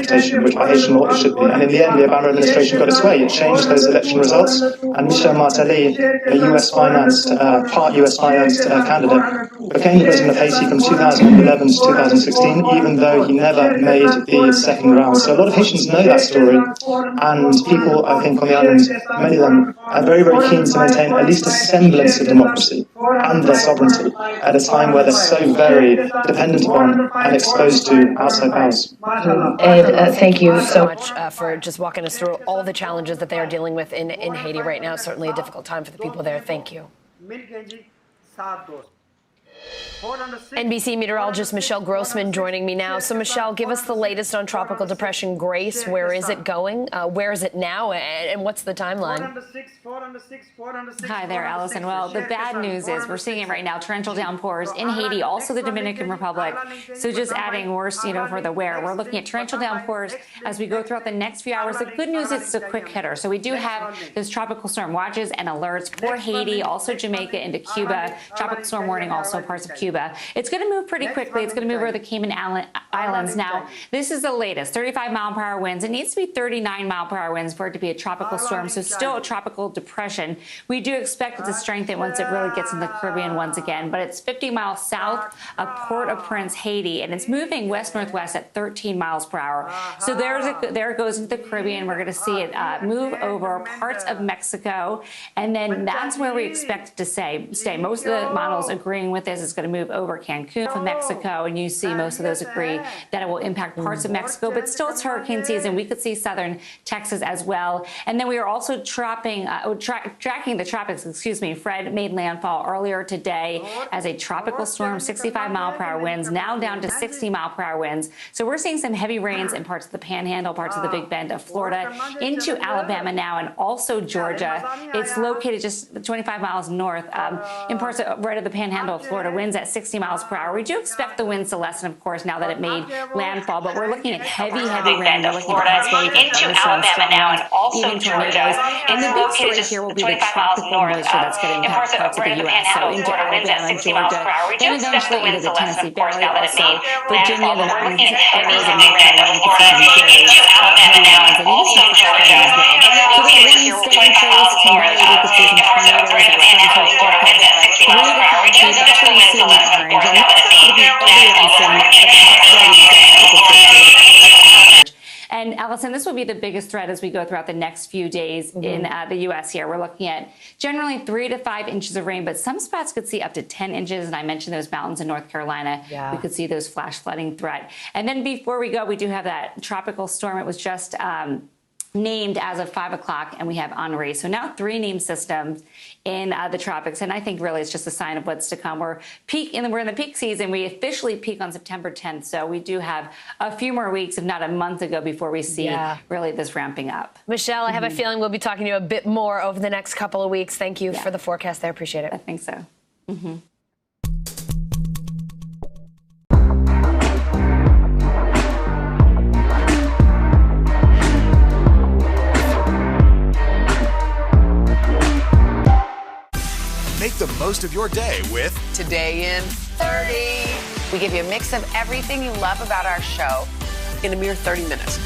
reputation, which by Haitian law it should be. And in the end, the Obama administration got its way. It changed those election results, and Michel Martelly, a part US-financed candidate, became the president of Haiti from 2011 to 2016, even though he never made the second round. So a lot of Haitians know that story, and people, I think, on the island, many of them, are very, very keen to maintain at least a semblance of democracy and their sovereignty at a time where they're so very dependent upon and exposed to outside powers. Ed, thank you so much for just walking us through all the challenges that they are dealing with in Haiti right now. Certainly a difficult time for the people there. Thank you. NBC meteorologist Michelle Grossman joining me now. So, Michelle, give us the latest on Tropical Depression Grace. Where is it going? Where is it now? And what's the timeline? Hi there, Allison. Well, the bad news is we're seeing it right now. Torrential downpours in Haiti, also the Dominican Republic. So just adding worse, for the where. We're looking at torrential downpours as we go throughout the next few hours. The good news is it's a quick hitter. So we do have those tropical storm watches and alerts for Haiti, also Jamaica into Cuba. Tropical storm warning also parts of Cuba. It's going to move pretty quickly. It's going to move over the Cayman Islands. Now, this is the latest, 35-mile-per-hour winds. It needs to be 39-mile-per-hour winds for it to be a tropical storm, so still a tropical depression. We do expect it to strengthen once it really gets in the Caribbean once again, but it's 50 miles south of Port-au-Prince, Haiti, and it's moving west-northwest at 13 miles per hour. So there it goes into the Caribbean. We're going to see it move over parts of Mexico, and then that's where we expect it to stay. Most of the models agreeing with this. It's going to move over Cancun from Mexico, and you see most of those agree that it will impact parts of Mexico, but still it's hurricane season. We could see southern Texas as well. And then we are also tracking the tropics, Fred made landfall earlier today as a tropical storm, 65-mile-per-hour winds, now down to 60-mile-per-hour winds. So we're seeing some heavy rains in parts of the Panhandle, parts of the Big Bend of Florida, into Alabama now, and also Georgia. It's located just 25 miles north in parts right of the Panhandle of Florida. Winds at 60 miles per hour. We do expect the winds to lessen, of course, now that it made landfall, but we're looking at heavy rain. We're looking at into Alabama now, and also Georgia. And the big story here will be the tropical moisture that's going to impact parts of the U.S. So into Alabama and Georgia, then eventually into the Tennessee Valley, also Virginia, the mountains, areas of North Carolina, Alabama now, and also Georgia. And the big story here will be 25 miles north of the north of the Panhandle of Florida, winds at 60 miles per hour. We do expect the winds to lessen, of course, now that the made landfall. And Allison, this will be the biggest threat as we go throughout the next few days in the U.S. here. We're looking at generally 3 to 5 inches of rain, but some spots could see up to 10 inches. And I mentioned those mountains in North Carolina. Yeah. We could see those flash flooding threat. And then before we go, we do have that tropical storm. It was just named as of 5 o'clock, and we have Henri. So now 3 named systems in the tropics, and I think really it's just a sign of what's to come. We're in the peak season. We officially peak on September 10th, so we do have a few more weeks, if not a month ago, before we see really this ramping up. Michelle, I have a feeling we'll be talking to you a bit more over the next couple of weeks. Thank you for the forecast there. Appreciate it. I think so. Make the most of your day with Today in 30. We give you a mix of everything you love about our show in a mere 30 minutes.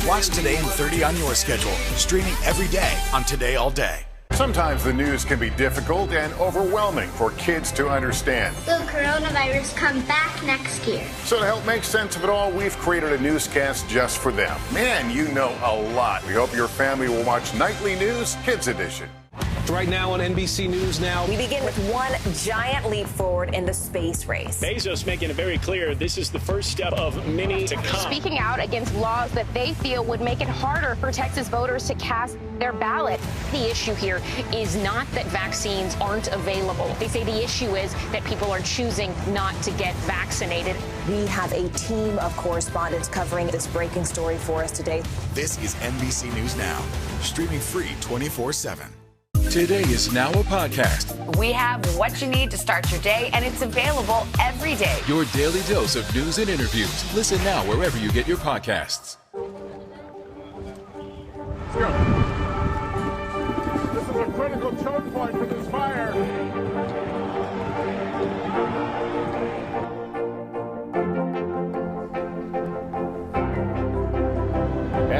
Watch Today in 30 on your schedule, streaming every day on Today All Day. Sometimes the news can be difficult and overwhelming for kids to understand. Will coronavirus come back next year? So to help make sense of it all, we've created a newscast just for them. Man, you know a lot. We hope your family will watch Nightly News Kids Edition. Right now on NBC News Now, we begin with one giant leap forward in the space race. Bezos making it very clear this is the first step of many to come. Speaking out against laws that they feel would make it harder for Texas voters to cast their ballot. The issue here is not that vaccines aren't available. They say the issue is that people are choosing not to get vaccinated. We have a team of correspondents covering this breaking story for us today. This is NBC News Now, streaming free 24/7. Today is now a podcast. We have what you need to start your day, and it's available every day. Your daily dose of news and interviews. Listen now wherever you get your podcasts. Let's go. This is a critical choke point for this fire.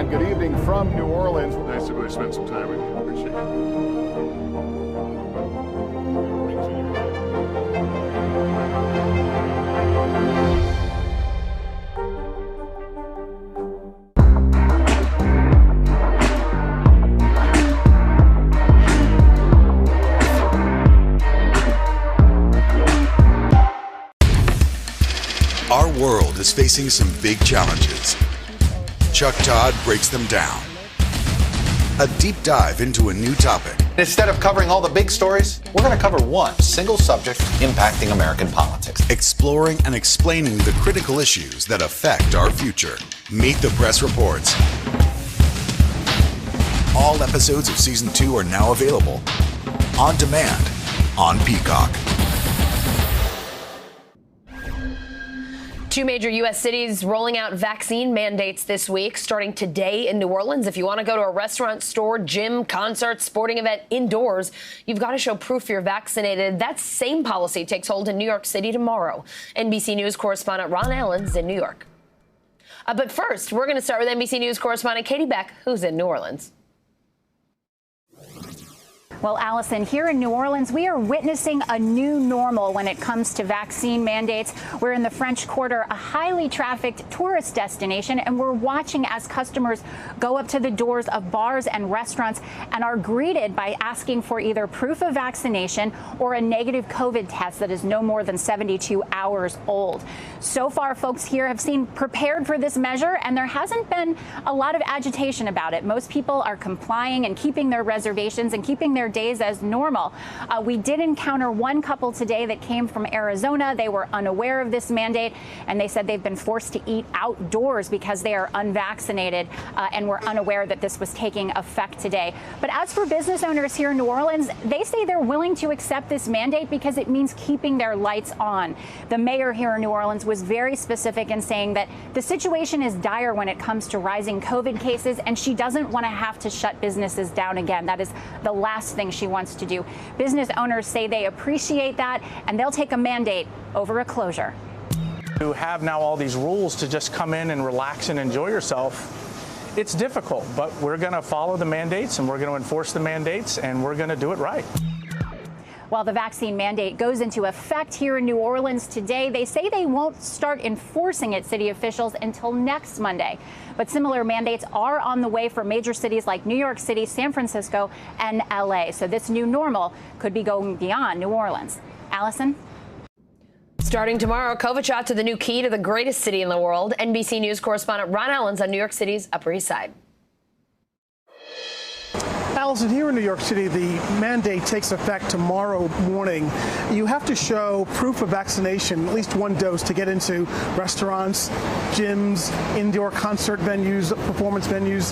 And good evening from New Orleans. Nice to really spend some time with you. Appreciate it. Our world is facing some big challenges. Chuck Todd breaks them down. A deep dive into a new topic. Instead of covering all the big stories, we're going to cover one single subject impacting American politics. Exploring and explaining the critical issues that affect our future. Meet the Press Reports. All episodes of Season 2 are now available on demand on Peacock. Two major U.S. cities rolling out vaccine mandates this week, starting today in New Orleans. If you want to go to a restaurant, store, gym, concert, sporting event indoors, you've got to show proof you're vaccinated. That same policy takes hold in New York City tomorrow. NBC News correspondent Ron Allen's in New York. But first, we're going to start with NBC News correspondent Katie Beck, who's in New Orleans. Well, Allison, here in New Orleans, we are witnessing a new normal when it comes to vaccine mandates. We're in the French Quarter, a highly trafficked tourist destination, and we're watching as customers go up to the doors of bars and restaurants and are greeted by asking for either proof of vaccination or a negative COVID test that is no more than 72 hours old. So far, folks here have seemed prepared for this measure, and there hasn't been a lot of agitation about it. Most people are complying and keeping their reservations and keeping their days as normal. We did encounter one couple today that came from Arizona. They were unaware of this mandate, and they said they've been forced to eat outdoors because they are unvaccinated and were unaware that this was taking effect today. But as for business owners here in New Orleans, they say they're willing to accept this mandate because it means keeping their lights on. The mayor here in New Orleans was very specific in saying that the situation is dire when it comes to rising COVID cases, and she doesn't want to have to shut businesses down again. That is the last thing she wants to do. Business owners say they appreciate that, and they'll take a mandate over a closure. To have now all these rules to just come in and relax and enjoy yourself, it's difficult, but we're going to follow the mandates and we're going to enforce the mandates and we're going to do it right. While the vaccine mandate goes into effect here in New Orleans today, they say they won't start enforcing it, city officials, until next Monday. But similar mandates are on the way for major cities like New York City, San Francisco, and LA. So this new normal could be going beyond New Orleans. Allison? Starting tomorrow, COVID shot to the new key to the greatest city in the world. NBC News correspondent Ron Allen's on New York City's Upper East Side. Allison, here in New York City, the mandate takes effect tomorrow morning. You have to show proof of vaccination, at least one dose, to get into restaurants, gyms, indoor concert venues, performance venues.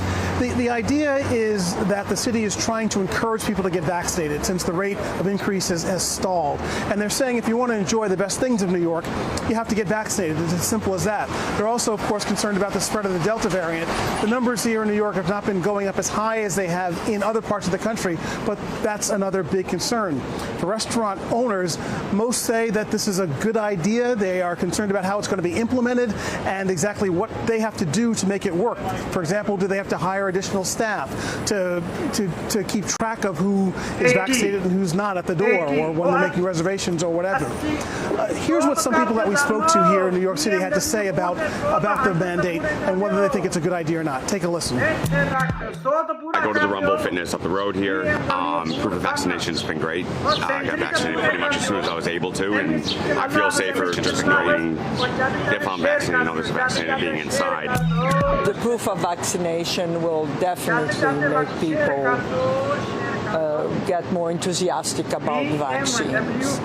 The idea is that the city is trying to encourage people to get vaccinated since the rate of increase has stalled. And they're saying if you want to enjoy the best things of New York, you have to get vaccinated. It's as simple as that. They're also, of course, concerned about the spread of the Delta variant. The numbers here in New York have not been going up as high as they have in other parts of the country, but that's another big concern. For restaurant owners, most say that this is a good idea. They are concerned about how it's going to be implemented and exactly what they have to do to make it work. For example, do they have to hire additional staff to keep track of who is vaccinated and who's not at the door, or when they're making reservations or whatever. Here's what some people that we spoke to here in New York City had to say about the mandate and whether they think it's a good idea or not. Take a listen. I go to the Rumble Fitness up the road here. Proof of vaccination has been great. I got vaccinated pretty much as soon as I was able to, and I feel safer just knowing if I'm vaccinated and others are vaccinated being inside. The proof of vaccination will definitely make people get more enthusiastic about vaccines.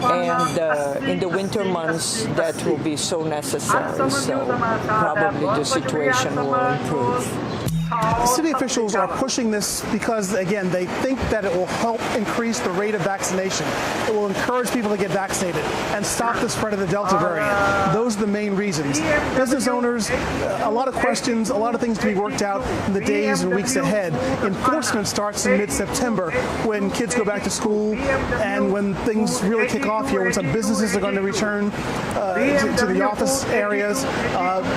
And in the winter months, that will be so necessary. So probably the situation will improve. City officials are pushing this because, again, they think that it will help increase the rate of vaccination. It will encourage people to get vaccinated and stop the spread of the Delta variant. Those are the main reasons. Business owners, a lot of questions, a lot of things to be worked out in the days and weeks ahead. Enforcement starts in mid-September when kids go back to school and when things really kick off here, when some businesses are going to return to the office areas.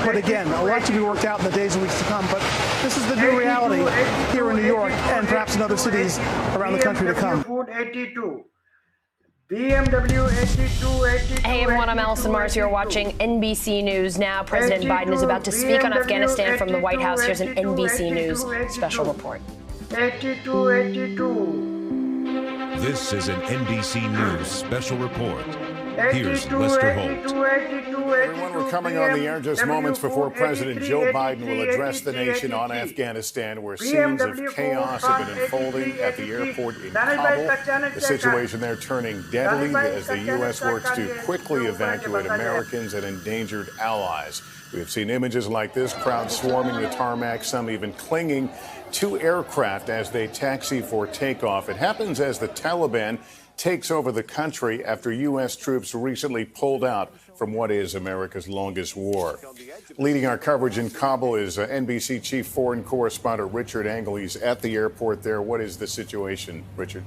But again, a lot to be worked out in the days and weeks to come. But this is the new reality here in New York and perhaps in other cities around the country to come. Hey everyone, I'm Allison Mars. You're watching NBC News Now. President Biden is about to speak on Afghanistan from the White House. Here's an NBC News special report. This is an NBC News special report. Here's Lester Holt. Everyone, we're coming on the air just moments before President Joe Biden will address the nation on Afghanistan, where scenes of chaos have been unfolding at the airport in Kabul. The situation there turning deadly as the U.S. works to quickly evacuate Americans and endangered allies. We have seen images like this, crowds swarming the tarmac, some even clinging to aircraft as they taxi for takeoff. It happens as the Taliban takes over the country after U.S. troops recently pulled out from what is America's longest war. Leading our coverage in Kabul is NBC chief foreign correspondent Richard Engel. He's at the airport there. What is the situation, Richard?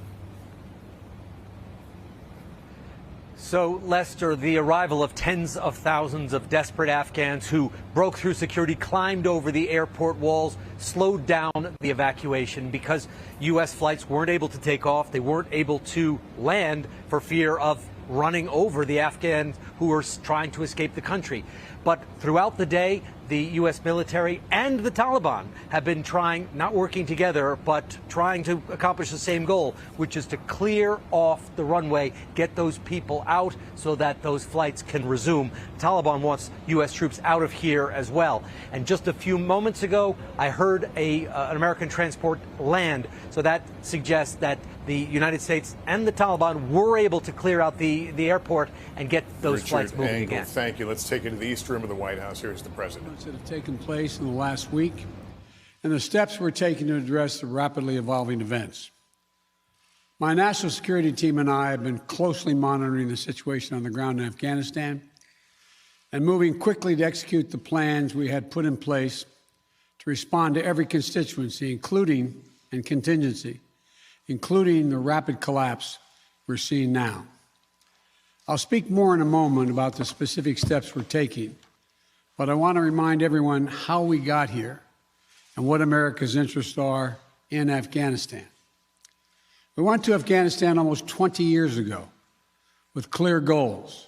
So, Lester, the arrival of tens of thousands of desperate Afghans who broke through security, climbed over the airport walls, slowed down the evacuation because U.S. flights weren't able to take off. They weren't able to land for fear of running over the Afghans who were trying to escape the country. But throughout the day, the U.S. military and the Taliban have been trying, not working together, but trying to accomplish the same goal, which is to clear off the runway, get those people out so that those flights can resume. The Taliban wants U.S. troops out of here as well. And just a few moments ago, I heard an American transport land. So that suggests that the United States and the Taliban were able to clear out the airport and get those flights moving again. Thank you. Let's take it to the East Room of the White House. Here's the president. That have taken place in the last week and the steps we're taking to address the rapidly evolving events. My national security team and I have been closely monitoring the situation on the ground in Afghanistan and moving quickly to execute the plans we had put in place to respond to every constituency, including the rapid collapse we're seeing now. I'll speak more in a moment about the specific steps we're taking, but I want to remind everyone how we got here and what America's interests are in Afghanistan. We went to Afghanistan almost 20 years ago with clear goals.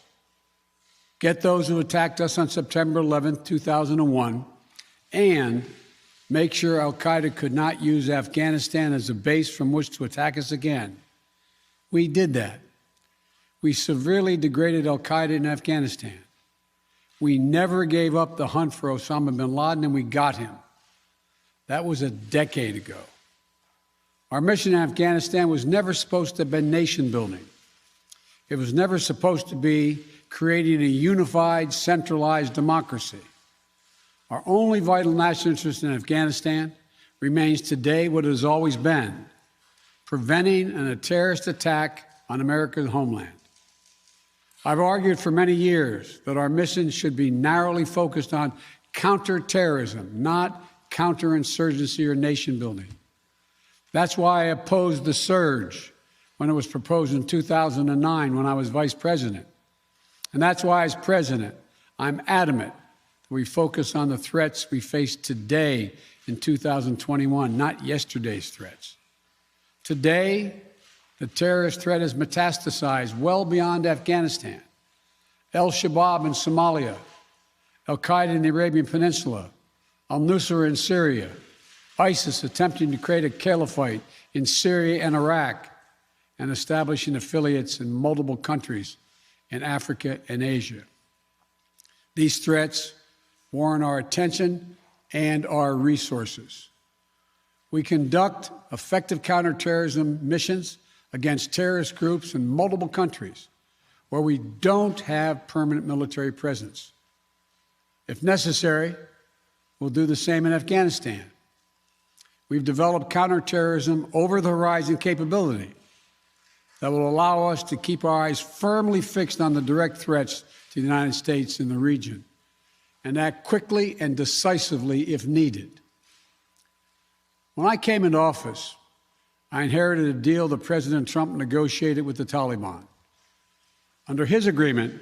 Get those who attacked us on September 11, 2001, and make sure al-Qaeda could not use Afghanistan as a base from which to attack us again. We did that. We severely degraded al-Qaeda in Afghanistan. We never gave up the hunt for Osama bin Laden, and we got him. That was a decade ago. Our mission in Afghanistan was never supposed to have been nation building. It was never supposed to be creating a unified, centralized democracy. Our only vital national interest in Afghanistan remains today what it has always been: preventing a terrorist attack on America's homeland. I've argued for many years that our mission should be narrowly focused on counterterrorism, not counterinsurgency or nation building. That's why I opposed the surge when it was proposed in 2009 when I was vice president. And that's why, as president, I'm adamant that we focus on the threats we face today in 2021, not yesterday's threats. Today, the terrorist threat has metastasized well beyond Afghanistan. Al-Shabaab in Somalia, Al-Qaeda in the Arabian Peninsula, al-Nusra in Syria, ISIS attempting to create a caliphate in Syria and Iraq, and establishing affiliates in multiple countries in Africa and Asia. These threats warrant our attention and our resources. We conduct effective counterterrorism missions against terrorist groups in multiple countries where we don't have permanent military presence. If necessary, we'll do the same in Afghanistan. we've developed counterterrorism over-the-horizon capability that will allow us to keep our eyes firmly fixed on the direct threats to the United States in the region and act quickly and decisively if needed. When I came into office, I inherited a deal that President Trump negotiated with the Taliban. Under his agreement,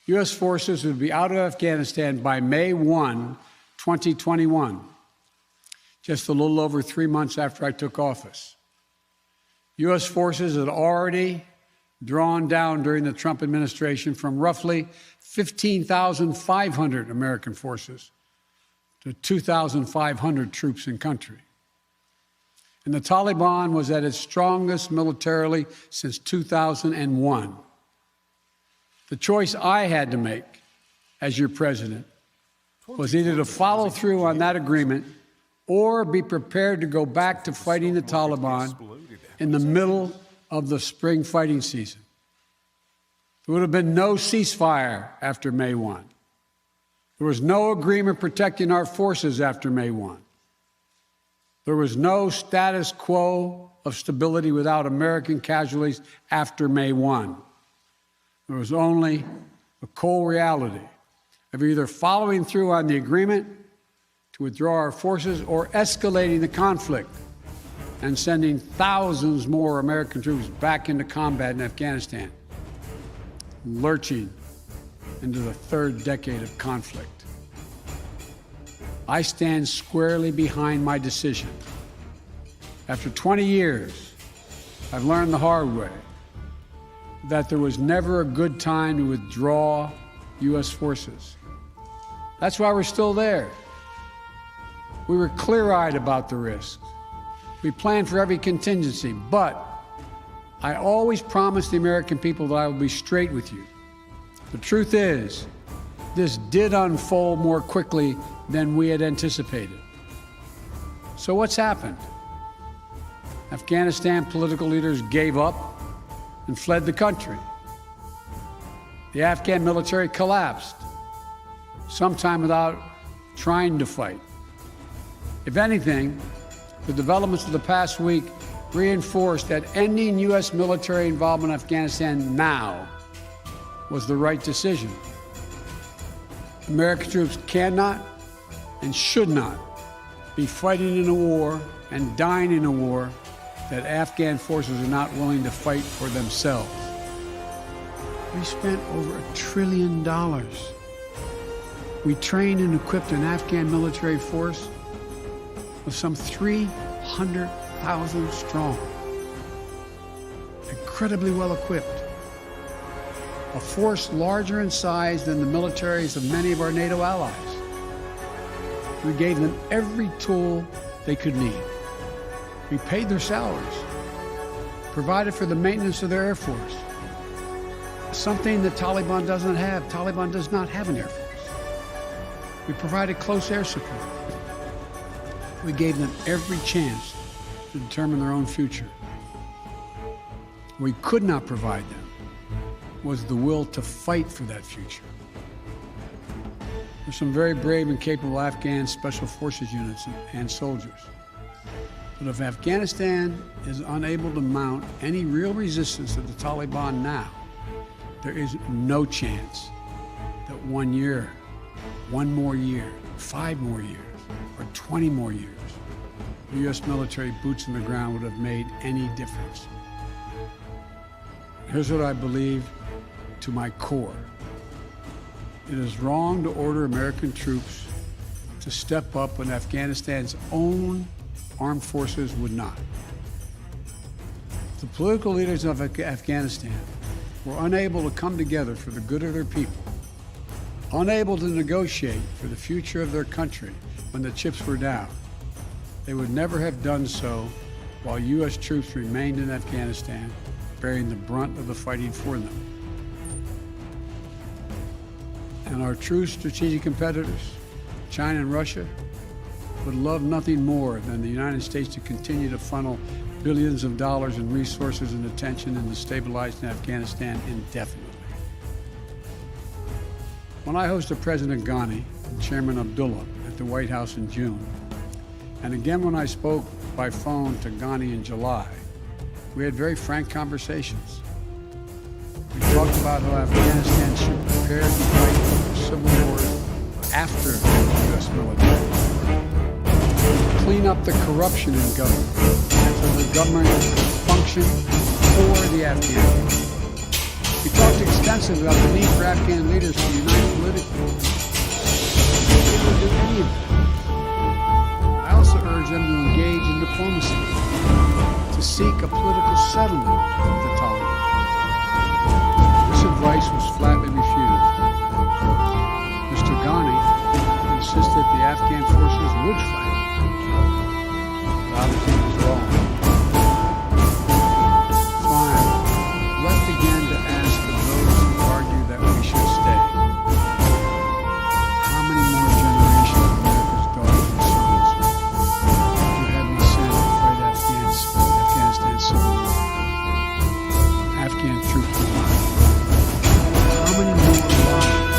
U.S. forces would be out of Afghanistan by May 1, 2021, just a little over 3 months after I took office. U.S. forces had already drawn down during the Trump administration from roughly 15,500 American forces to 2,500 troops in country. And the Taliban was at its strongest militarily since 2001. The choice I had to make as your president was either to follow through on that agreement or be prepared to go back to fighting the Taliban in the middle of the spring fighting season. There would have been no ceasefire after May 1. There was no agreement protecting our forces after May 1. There was no status quo of stability without American casualties after May 1. There was only the cold reality of either following through on the agreement to withdraw our forces or escalating the conflict and sending thousands more American troops back into combat in Afghanistan, lurching into the third decade of conflict. I stand squarely behind my decision. After 20 years, I've learned the hard way that there was never a good time to withdraw U.S. forces. That's why we're still there. We were clear-eyed about the risks. We planned for every contingency, but I always promised the American people that I would be straight with you. The truth is, this did unfold more quickly than we had anticipated. So what's happened? Afghanistan political leaders gave up and fled the country. The Afghan military collapsed, sometime without trying to fight. If anything, the developments of the past week reinforced that ending U.S. military involvement in Afghanistan now was the right decision. American troops cannot and should not be fighting in a war and dying in a war that Afghan forces are not willing to fight for themselves. We spent over $1 trillion. We trained and equipped an Afghan military force of some 300,000 strong, incredibly well equipped, a force larger in size than the militaries of many of our NATO allies. We gave them every tool they could need. We paid their salaries, provided for the maintenance of their Air Force, something the Taliban doesn't have. Taliban does not have an Air Force. We provided close air support. We gave them every chance to determine their own future. What we could not provide them was the will to fight for that future. There's some very brave and capable Afghan special forces units and soldiers. But if Afghanistan is unable to mount any real resistance to the Taliban now, there is no chance that 1 year, 1 more year, 5 more years, or 20 more years, the U.S. military boots on the ground would have made any difference. Here's what I believe to my core. It is wrong to order American troops to step up when Afghanistan's own armed forces would not. The political leaders of Afghanistan were unable to come together for the good of their people, unable to negotiate for the future of their country when the chips were down. They would never have done so while U.S. troops remained in Afghanistan, bearing the brunt of the fighting for them. And our true strategic competitors, China and Russia, would love nothing more than the United States to continue to funnel billions of dollars in resources and attention into stabilizing Afghanistan indefinitely. When I hosted President Ghani and Chairman Abdullah at the White House in June, And again when I spoke by phone to Ghani in July, we had very frank conversations. We talked about how Afghanistan should prepare to fight for civil war after the U.S. military. Clean up the corruption in government so the government could function for the Afghan people. We talked extensively about the need for Afghan leaders to unite politically. They didn't do any of it. I also urged them to engage in diplomacy, to seek a political settlement with the Taliban. This advice was flatly refused. Mr. Ghani insisted the Afghan forces would fight. Obviously, he was wrong. Fine. Left again to ask of those who argue that we should stay. How many more generations of America's daughters and sons would you have me send to fight Afghanistan civil war? Afghan troops to lie. How many more lives?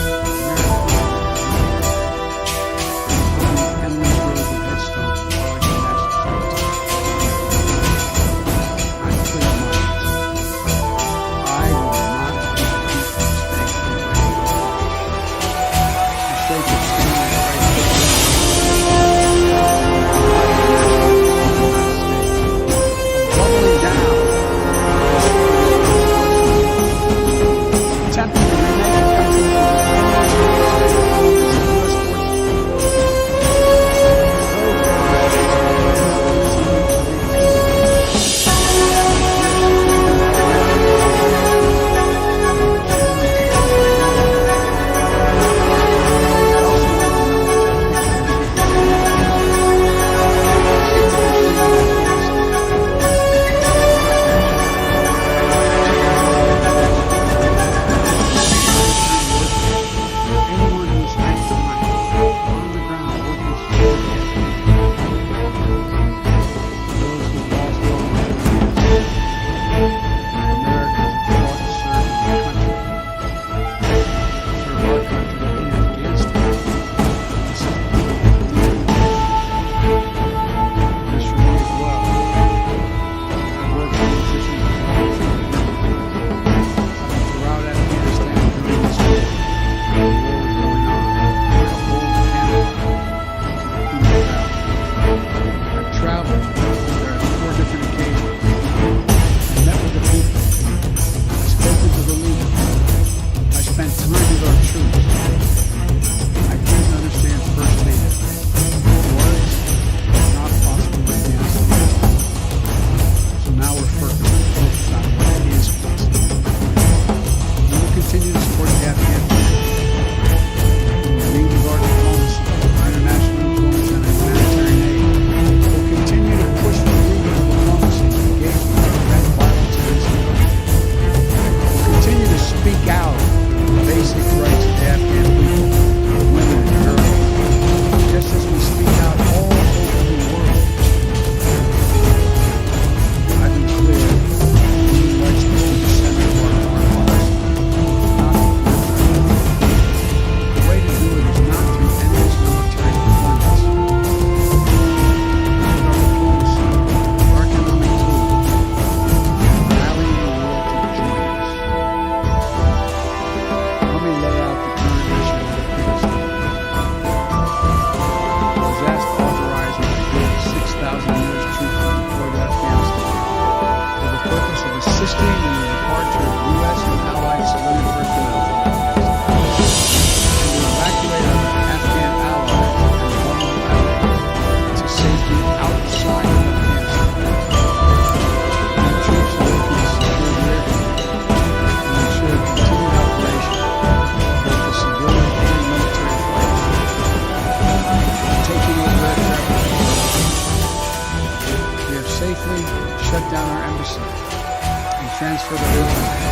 transfer the business.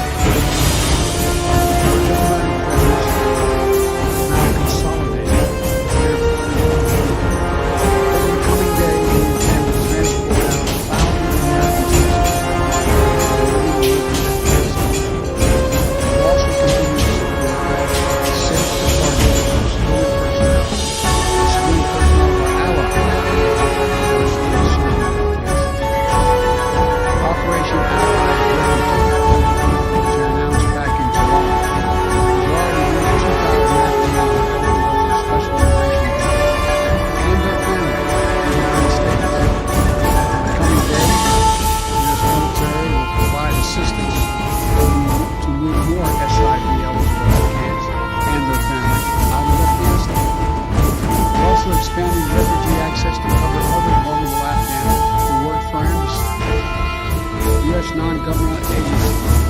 Now consolidated. Over the coming days, we intend to transport out thousands of Americans. We'll also continue to support safe departure of school personnel of our allies. expanding refugee access to cover other vulnerable Afghans who work for embassies, U.S. non-governmental agencies,